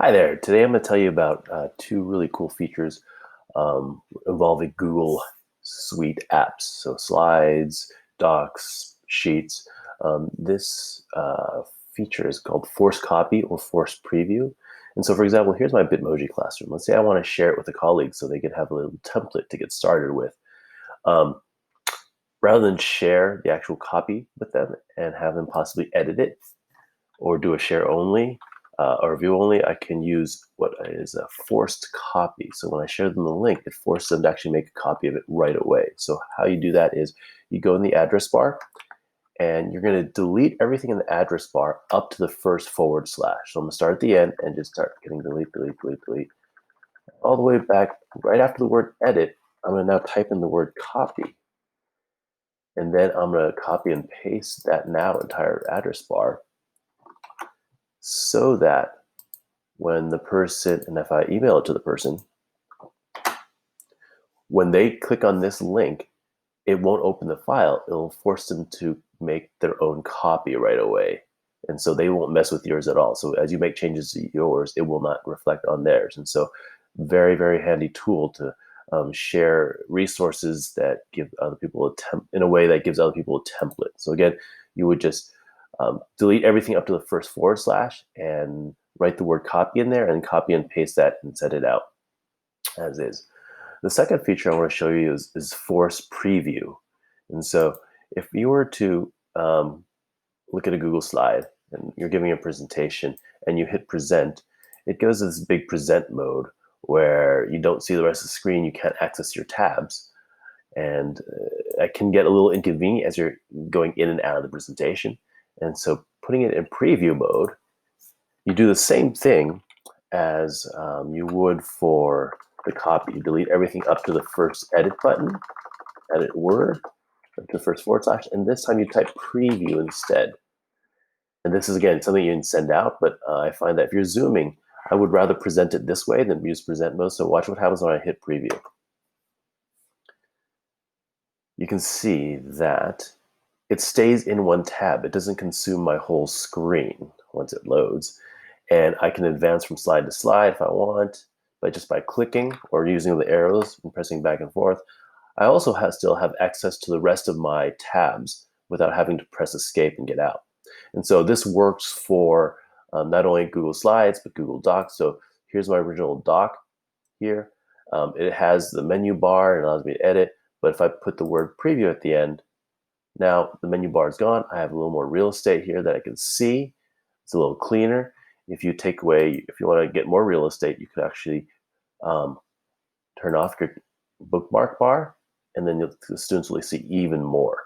Hi there. Today I'm going to tell you about two really cool features involving Google Suite apps. So slides, docs, sheets. This feature is called Force Copy or Force Preview. And so, for example, here's my Bitmoji classroom. Let's say I want to share it with a colleague so they can have a little template to get started with. Um, Rather than share the actual copy with them and have them possibly edit it, or do a share only or view only, I can use what is a forced copy. So when I share them the link, it forces them to actually make a copy of it right away. So how you do that is you go in the address bar and you're going to delete everything in the address bar up to the first /. So I'm going to start at the end and just start getting delete, delete, delete, delete, all the way back right after the word edit. I'm going to now type in the word copy. And then I'm going to copy and paste that now entire address bar so that when the person, and if I email it to the person, when they click on this link, it won't open the file. It'll force them to make their own copy right away. And so they won't mess with yours at all. So as you make changes to yours, it will not reflect on theirs. And so very, very handy tool to share resources that give other people in a way that gives other people a template. So again, you would just delete everything up to the first / and write the word copy in there and copy and paste that and set it out as is. The second feature I want to show you is Force Preview. And so if you were to look at a Google slide and you're giving a presentation and you hit present, it goes to this big present mode where you don't see the rest of the screen, you can't access your tabs. And it can get a little inconvenient as you're going in and out of the presentation. And so putting it in preview mode, you do the same thing as you would for the copy. You delete everything up to the first edit button, edit word, up to the first /, and this time you type preview instead. And this is, again, something you can send out, but I find that if you're zooming, I would rather present it this way than use present mode. So watch what happens when I hit preview. You can see that it stays in one tab. It doesn't consume my whole screen once it loads. And I can advance from slide to slide if I want, but just by clicking or using the arrows and pressing back and forth. I also still have access to the rest of my tabs without having to press escape and get out. And so this works for not only Google Slides, but Google Docs. So here's my original doc here. It has the menu bar and allows me to edit. But if I put the word preview at the end, now the menu bar is gone. I have a little more real estate here that I can see. It's a little cleaner. If you want to get more real estate, you could actually turn off your bookmark bar, and then the students will see even more.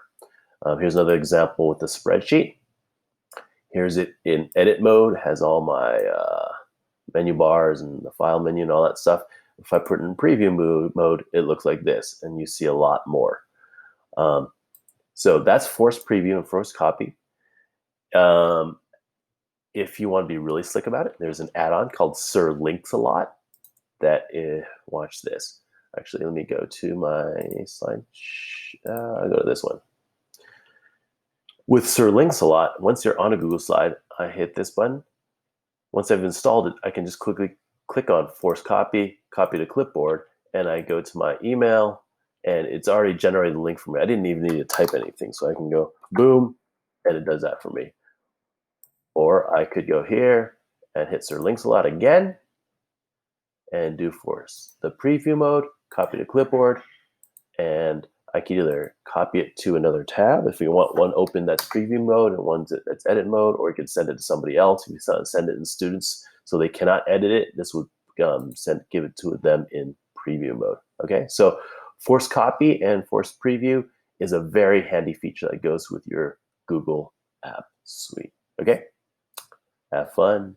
Here's another example with the spreadsheet. Here's it in edit mode, has all my menu bars and the file menu and all that stuff. If I put it in preview mode, it looks like this, and you see a lot more. So that's Force Preview and Force Copy. If you want to be really slick about it, there's an add-on called Sir Links-a-Lot that is, watch this. Actually, let me go to my slide. I'll go to this one. With Sir Links-a-Lot, once you're on a Google slide, I hit this button. Once I've installed it, I can just quickly click on Force Copy, Copy to Clipboard, and I go to my email, and it's already generated the link for me. I didn't even need to type anything, so I can go boom, and it does that for me. Or I could go here and hit Sir Links-a-Lot again and do Force the preview mode, copy to clipboard, and I can either copy it to another tab if you want one open that's preview mode and one that's edit mode, or you can send it to somebody else. If you send it in students so they cannot edit it, this would give it to them in preview mode. Okay, so Force Copy and Force Preview is a very handy feature that goes with your Google App Suite. Okay, have fun.